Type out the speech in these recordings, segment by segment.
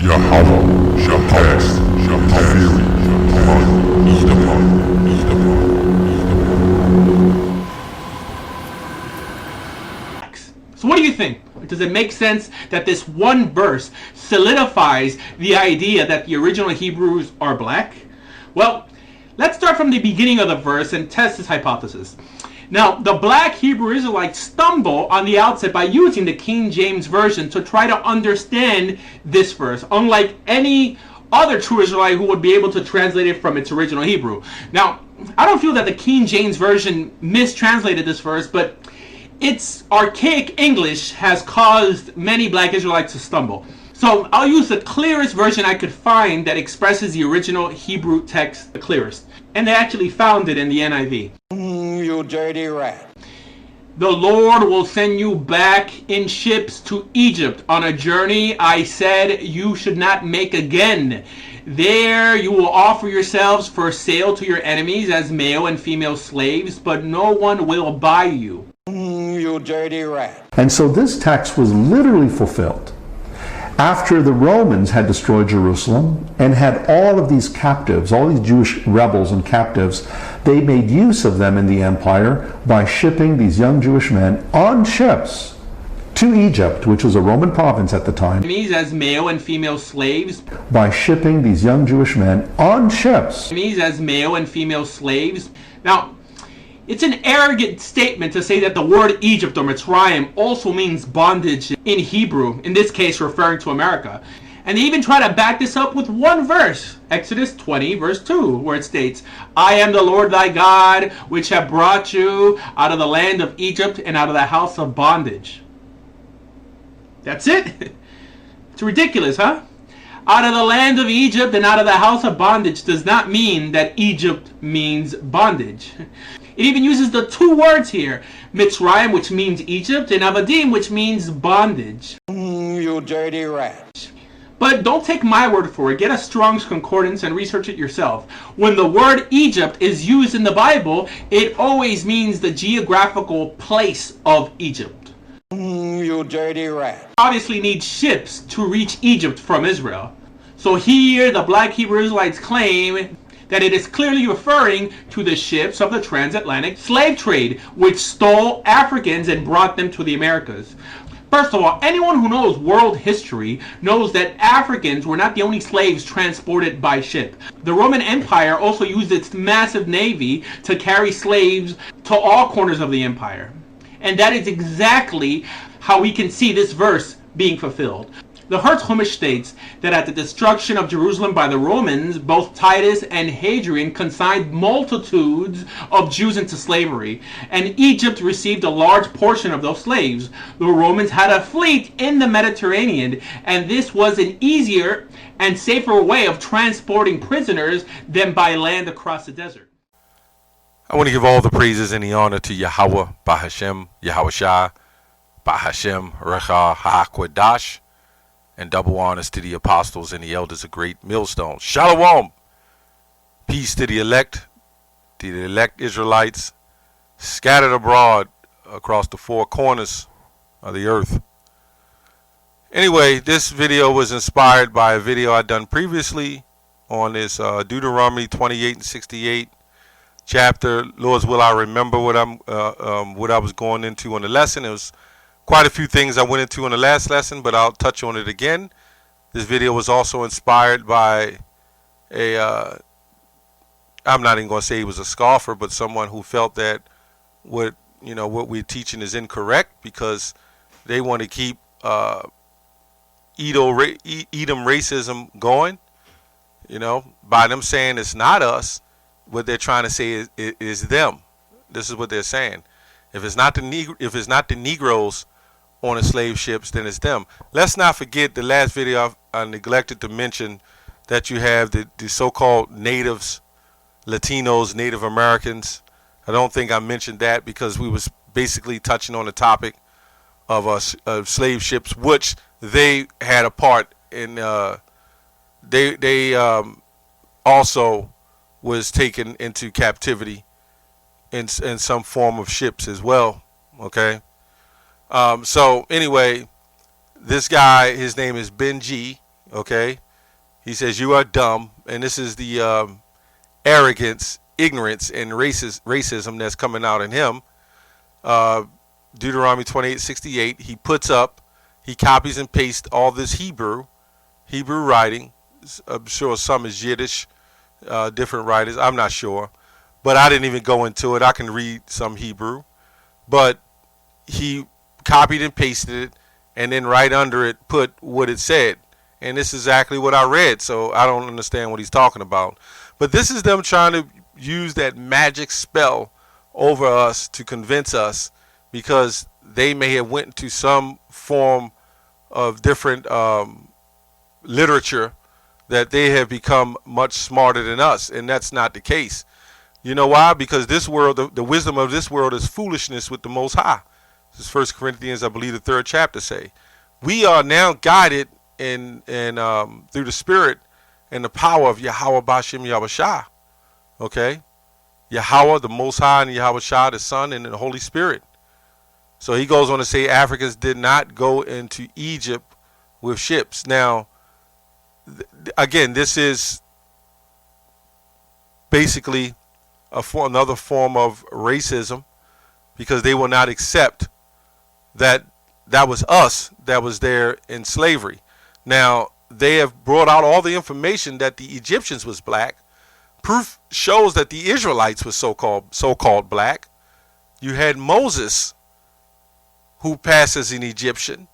Yahweh shall cast his fury upon Edom. So what do you think? Does it make sense that this one verse solidifies the idea that the original Hebrews are black? Well, let's start from the beginning of the verse and test this hypothesis. Now, the black Hebrew Israelites stumble on the outset by using the King James Version to try to understand this verse, unlike any other true Israelite who would be able to translate it from its original Hebrew. Now, I don't feel that the King James Version mistranslated this verse, but its archaic English has caused many black Israelites to stumble. So I'll use the clearest version I could find that expresses the original Hebrew text the clearest. And they actually found it in the NIV. You dirty rat. The Lord will send you back in ships to Egypt on a journey I said you should not make again. There you will offer yourselves for sale to your enemies as male and female slaves, but no one will buy you. You dirty rat. And so this text was literally fulfilled after the Romans had destroyed Jerusalem and had all of these captives, all these Jewish rebels and captives. They made use of them in the empire by shipping these young Jewish men on ships to Egypt, which was a Roman province at the time, As male and female slaves. by shipping these young Jewish men on ships. As male and female slaves. Now, it's an arrogant statement to say that the word Egypt or Mitzrayim also means bondage in Hebrew, in this case referring to America. And they even try to back this up with one verse, Exodus 20 verse 2, where it states, I am the Lord thy God, which have brought you out of the land of Egypt and out of the house of bondage. That's it? It's ridiculous, huh? Out of the land of Egypt and out of the house of bondage does not mean that Egypt means bondage. It even uses the two words here, Mitzrayim, which means Egypt, and Avadim, which means bondage. You dirty rat. But don't take my word for it. Get a Strong's Concordance and research it yourself. When the word Egypt is used in the Bible, it always means the geographical place of Egypt. You dirty rat. Obviously need ships to reach Egypt from Israel. So here the black Hebrew Israelites claim that it is clearly referring to the ships of the transatlantic slave trade, which stole Africans and brought them to the Americas. First of all, anyone who knows world history knows that Africans were not the only slaves transported by ship. The Roman Empire also used its massive navy to carry slaves to all corners of the empire. And that is exactly how we can see this verse being fulfilled. The Hertz Chumash states that at the destruction of Jerusalem by the Romans, both Titus and Hadrian consigned multitudes of Jews into slavery, and Egypt received a large portion of those slaves. The Romans had a fleet in the Mediterranean, and this was an easier and safer way of transporting prisoners than by land across the desert. I want to give all the praises and the honor to Yahweh, Bahashem, Yahweh Shai, Bahashem, Recha HaKodash, and double honors to the apostles and the elders of great millstones. Shalom! Peace to the elect Israelites scattered abroad across the four corners of the earth. Anyway, this video was inspired by a video I'd done previously on this Deuteronomy 28 and 68 chapter. Lord's will, I remember what I was going into on the lesson. It was quite a few things I went into in the last lesson, but I'll touch on it again. This video was also inspired by I'm not even going to say he was a scoffer, but someone who felt that what we're teaching is incorrect because they want to keep Edom racism going. By them saying it's not us, what they're trying to say is them. This is what they're saying. If it's not the Negroes on the slave ships, then it's them. Let's not forget the last video I neglected to mention that you have the so-called natives, Latinos, Native Americans. I don't think I mentioned that because we was basically touching on the topic of slave ships, which they had a part in. They also was taken into captivity in some form of ships as well. Okay. So anyway, this guy, his name is Benji. Okay, he says you are dumb, and this is the arrogance, ignorance, and racism that's coming out in him. Deuteronomy 28:68. He copies and pastes all this Hebrew writing. I'm sure some is Yiddish, different writers. I'm not sure, but I didn't even go into it. I can read some Hebrew, but he copied and pasted it, and then right under it put what it said. And this is exactly what I read, so I don't understand what he's talking about. But this is them trying to use that magic spell over us to convince us, because they may have went to some form of different literature, that they have become much smarter than us, and that's not the case. You know why? Because this world, the wisdom of this world is foolishness with the Most High. This is 1 Corinthians, I believe, the 3rd chapter say. We are now guided in through the Spirit and the power of Yahweh Bashem Yahushua. Okay? Yahweh, the Most High, and Yahushua, the Son, and the Holy Spirit. So he goes on to say Africans did not go into Egypt with ships. Now, again, this is basically another form of racism, because they will not accept that was us that was there in slavery. Now, they have brought out all the information that the Egyptians was black. Proof shows that the Israelites was so-called black. You had Moses, who passed as an Egyptian,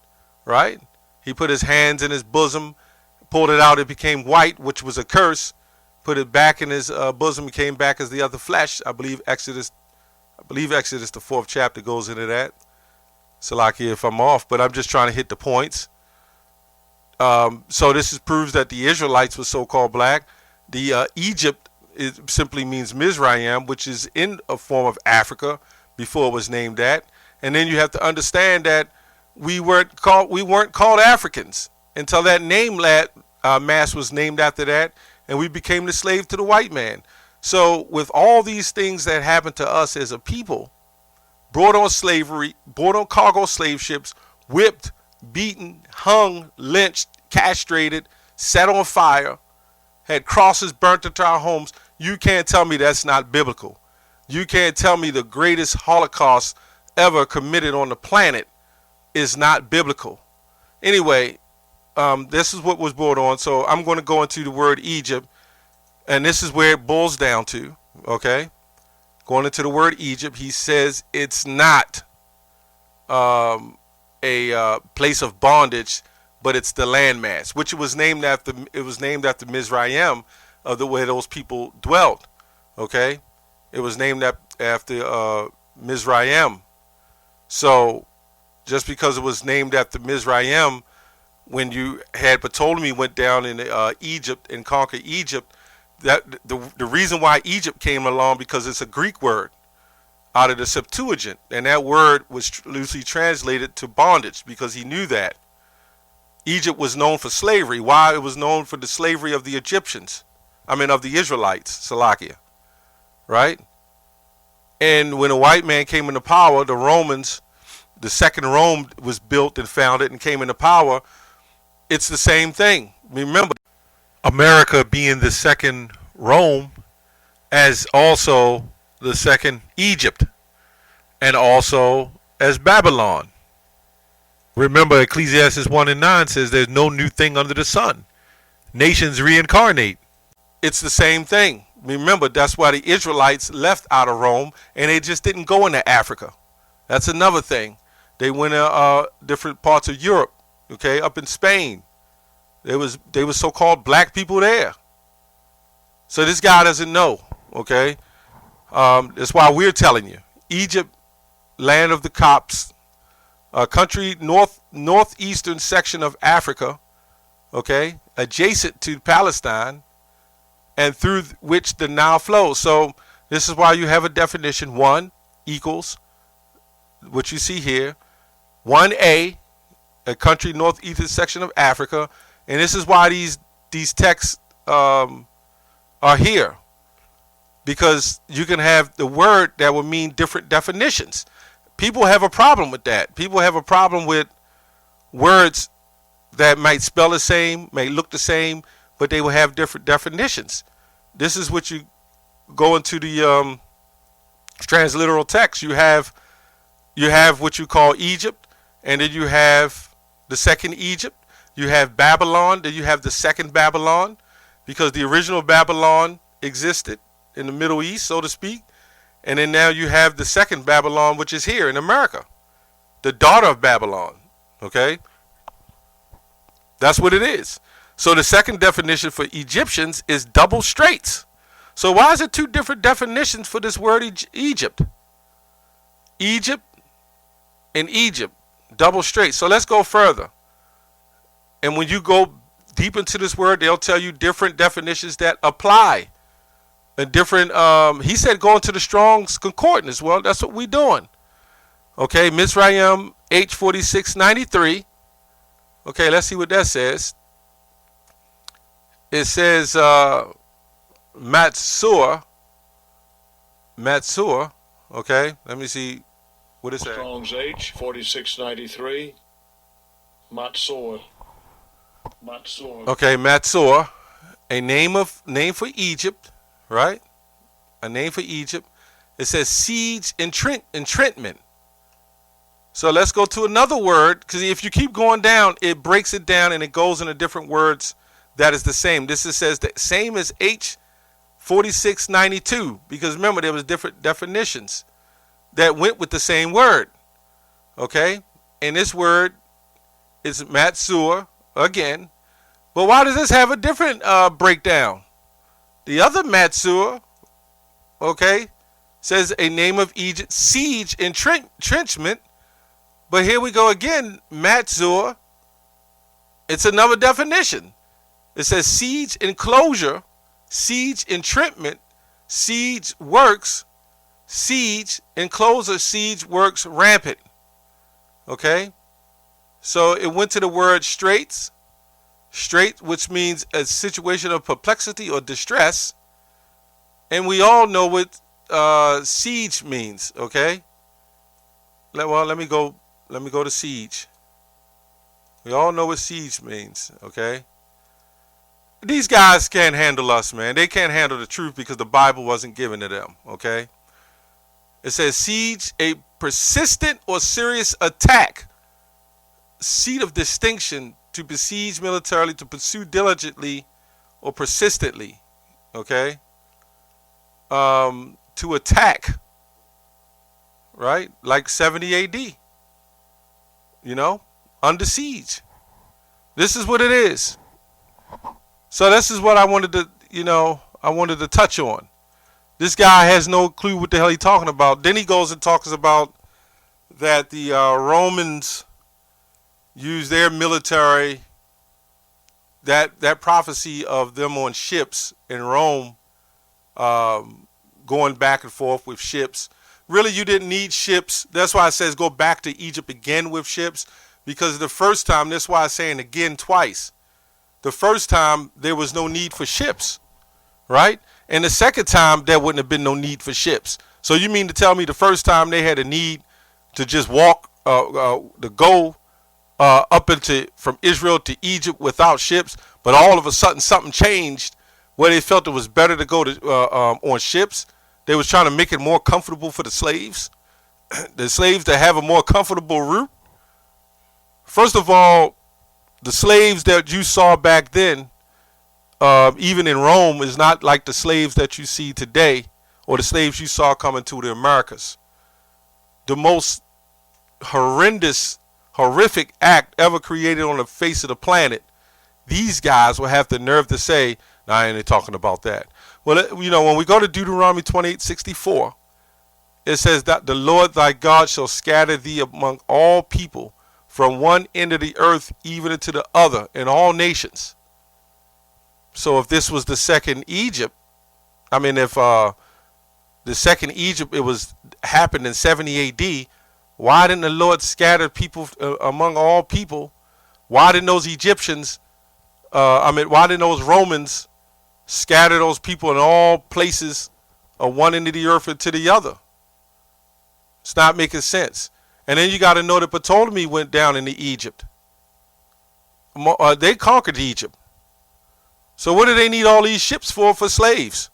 right? He put his hands in his bosom, pulled it out, it became white, which was a curse. Put it back in his bosom, it came back as the other flesh. I believe Exodus, the 4th chapter goes into that. Salaki if I'm off, but I'm just trying to hit the points. So this proves that the Israelites were so-called black. The Egypt simply means Mizraim, which is in a form of Africa before it was named that. And then you have to understand that we weren't called Africans until that name mass was named after that, and we became the slave to the white man. So with all these things that happened to us as a people, brought on slavery, brought on cargo slave ships, whipped, beaten, hung, lynched, castrated, set on fire, had crosses burnt into our homes, you can't tell me that's not biblical. You can't tell me the greatest Holocaust ever committed on the planet is not biblical. Anyway, this is what was brought on. So I'm going to go into the word Egypt, and this is where it boils down to. Okay, going into the word Egypt, he says it's not a place of bondage, but it's the landmass, which it was named after. It was named after Mizraim, of the way those people dwelt. Okay, it was named after Mizraim. So just because it was named after Mizraim, when you had Ptolemy went down in Egypt and conquered Egypt, that the reason why Egypt came along, because it's a Greek word out of the Septuagint, and that word was loosely translated to bondage, because he knew that Egypt was known for slavery. Why? It was known for the slavery of the Egyptians. Of the Israelites, Salakia, right? And when a white man came into power, the Romans, the second Rome was built and founded and came into power. It's the same thing. Remember, America being the second Rome, as also the second Egypt, and also as Babylon. Remember, Ecclesiastes 1:9 says there's no new thing under the sun. Nations reincarnate. It's the same thing. Remember, that's why the Israelites left out of Rome, and they just didn't go into Africa. That's another thing. They went to different parts of Europe, okay, up in Spain. They were so-called black people there. So this guy doesn't know, okay? That's why we're telling you. Egypt, land of the Copts, a country northeastern section of Africa, okay, adjacent to Palestine, and through which the Nile flows. So this is why you have a definition. 1 equals what you see here. 1A, a country northeastern section of Africa. And this is why these texts are here. Because you can have the word that will mean different definitions. People have a problem with that. People have a problem with words that might spell the same, may look the same, but they will have different definitions. This is what you go into the transliteral text. You have what you call Egypt, and then you have the second Egypt. You have Babylon, then you have the second Babylon, because the original Babylon existed in the Middle East, so to speak. And then now you have the second Babylon, which is here in America, the daughter of Babylon. Okay? That's what it is. So the second definition for Egyptians is double straights. So why is it two different definitions for this word Egypt? Egypt and Egypt, double straight. So let's go further. And when you go deep into this word, they'll tell you different definitions that apply. And different, he said go into the Strong's Concordance. Well, that's what we're doing. Okay, Mizraim H4693. Okay, let's see what that says. It says Matsur. Okay, let me see what it says. Strong's H4693. Matsur. Okay, Matsur, a name for Egypt, right? A name for Egypt. It says siege, entrenchment. So let's go to another word, because if you keep going down, it breaks it down and it goes into different words that is the same. This says the same as H4692, because remember there was different definitions that went with the same word. Okay, and this word is Matsur again. But why does this have a different breakdown? The other Matsur, okay, says a name of Egypt, siege, entrenchment. But here we go again, Matsur. It's another definition. It says siege, enclosure, siege, entrenchment, siege, works, siege, enclosure, siege, works, rampant. Okay? So it went to the word straits, which means a situation of perplexity or distress. And we all know what siege means, okay? Well, let me go to siege. We all know what siege means, okay? These guys can't handle us, man. They can't handle the truth because the Bible wasn't given to them, okay? It says siege, a persistent or serious attack, seat of distinction, to besiege militarily, to pursue diligently or persistently, okay? To attack, right? Like 70 AD, you know, under siege. This is what it is. So this is what I wanted to, I wanted to touch on. This guy has no clue what the hell he's talking about. Then he goes and talks about that the Romans use their military, that prophecy of them on ships in Rome, going back and forth with ships. Really, you didn't need ships. That's why it says go back to Egypt again with ships, because the first time, that's why I'm saying again twice. The first time, there was no need for ships, right? And the second time, there wouldn't have been no need for ships. So you mean to tell me the first time they had a need to just walk, to go up from Israel to Egypt without ships, but all of a sudden something changed where they felt it was better to go to on ships. They was trying to make it more comfortable for the slaves, to have a more comfortable route. First of all, the slaves that you saw back then, even in Rome, is not like the slaves that you see today, or the slaves you saw coming to the Americas. The most horrific act ever created on the face of the planet. These guys will have the nerve to say, "No, I ain't talking about that." Well, when we go to Deuteronomy 28:64, it says that the Lord thy God shall scatter thee among all people, from one end of the earth even to the other, in all nations. So if this was the second Egypt, if the second Egypt, happened in 70 AD, why didn't the Lord scatter people among all people? Why didn't those Egyptians, why didn't those Romans scatter those people in all places, one end of the earth to the other? It's not making sense. And then you got to know that Ptolemy went down into Egypt. They conquered Egypt. So what do they need all these ships for slaves?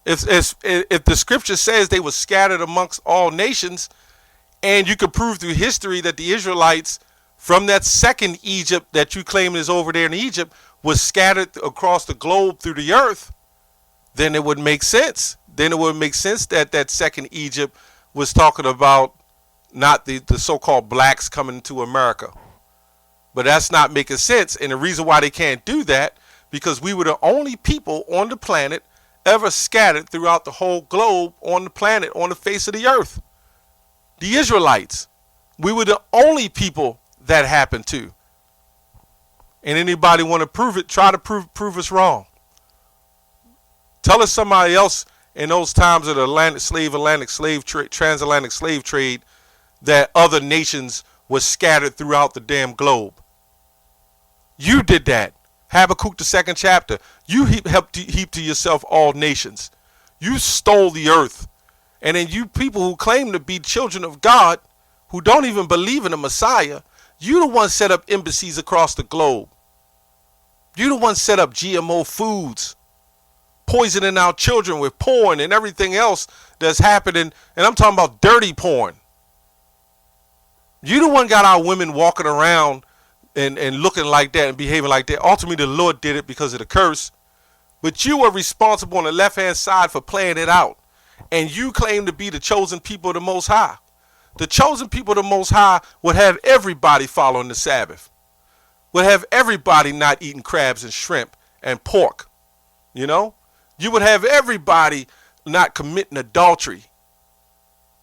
If the scripture says they were scattered amongst all nations, and you could prove through history that the Israelites from that second Egypt that you claim is over there in Egypt was scattered across the globe through the earth, then it would make sense. Then it would make sense that that second Egypt was talking about not the so-called blacks coming to America. But that's not making sense. And the reason why they can't do that, because we were the only people on the planet ever scattered throughout the whole globe on the planet, on the face of the earth. The Israelites. We were the only people that happened to. And anybody want to prove it, try to prove us wrong. Tell us somebody else in those times of the transatlantic slave trade that other nations were scattered throughout the damn globe. You did that. Habakkuk, the 2nd chapter. You helped heap to yourself all nations. You stole the earth. And then you people who claim to be children of God, who don't even believe in the Messiah, you the ones set up embassies across the globe. You the ones set up GMO foods, poisoning our children with porn and everything else that's happening. And I'm talking about dirty porn. You the one got our women walking around and looking like that and behaving like that. Ultimately, the Lord did it because of the curse. But you were responsible on the left-hand side for playing it out. And you claim to be the chosen people of the Most High. The chosen people of the Most High would have everybody following the Sabbath. Would have everybody not eating crabs and shrimp and pork. You know? You would have everybody not committing adultery.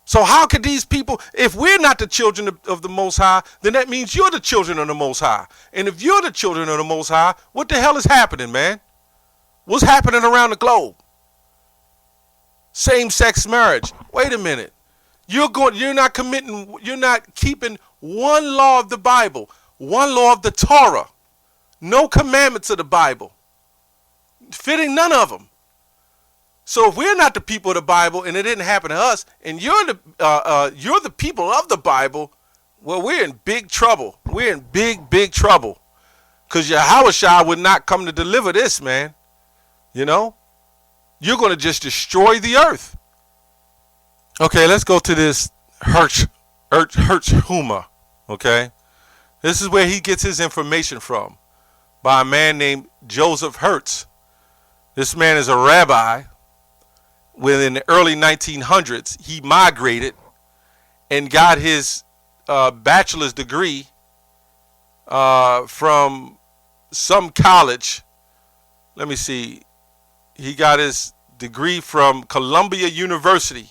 So how could these people, if we're not the children of the Most High, then that means you're the children of the Most High. And if you're the children of the Most High, what the hell is happening, man? What's happening around the globe? Same-sex marriage. Wait a minute. You're not keeping one law of the Bible, one law of the Torah, no commandments of the Bible, fitting none of them. So if we're not the people of the Bible and it didn't happen to us, and you're the people of the Bible, well, we're in big trouble. We're in big trouble, because Yahushua would not come to deliver this, man. You know, you're going to just destroy the earth. Okay, let's go to this Huma. Okay, this is where he gets his information from, by a man named Joseph Hertz. This man is a rabbi. Within the early 1900s, he migrated and got his bachelor's degree from some college. Let me see. He got his degree from Columbia University.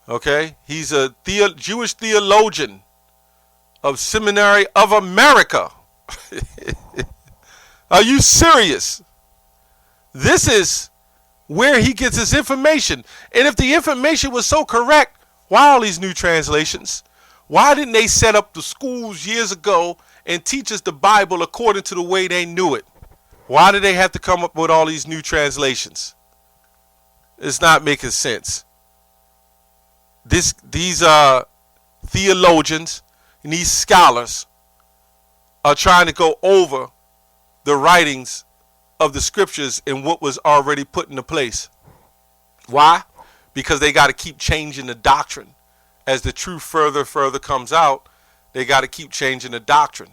Okay, he's a Jewish theologian of Seminary of America. Are you serious? This is where he gets his information. And if the information was so correct, why all these new translations? Why didn't they set up the schools years ago and teach us the Bible according to the way they knew it? Why did they have to come up with all these new translations? It's not making sense. These theologians and these scholars are trying to go over the writings of the scriptures and what was already put into place. Why? Because they got to keep changing the doctrine. As the truth further comes out, they got to keep changing the doctrine.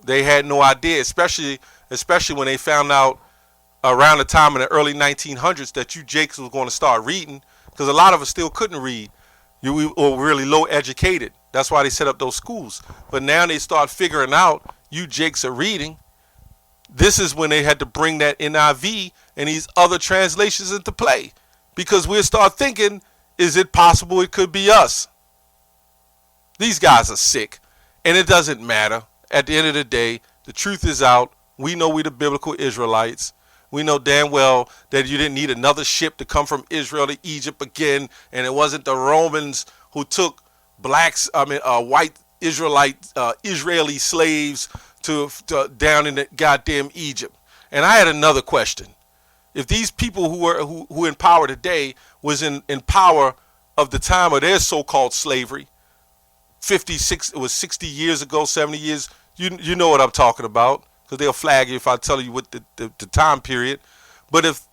They had no idea, especially when they found out around the time in the early 1900s that you Jakes was going to start reading, because a lot of us still couldn't read. We were really low educated. That's why they set up those schools. But now they start figuring out you Jakes are reading. This is when they had to bring that NIV and these other translations into play, because we'll start thinking, is it possible it could be us? These guys are sick, and it doesn't matter. At the end of the day, the truth is out. We know we're the biblical Israelites. We know damn well that you didn't need another ship to come from Israel to Egypt again, and it wasn't the Romans who took white Israeli slaves to down in the goddamn Egypt. And I had another question. If these people who in power today was in power of the time of their so-called slavery, 56, it was 60 years ago, 70 years, You know what I'm talking about, because they'll flag you if I tell you what the time period. But if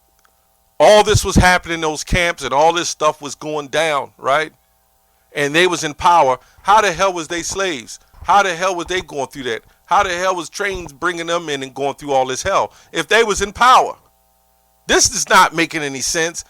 all this was happening in those camps and all this stuff was going down, right? And they was in power, how the hell was they slaves? How the hell was they going through that? How the hell was trains bringing them in and going through all this hell if they was in power? This is not making any sense.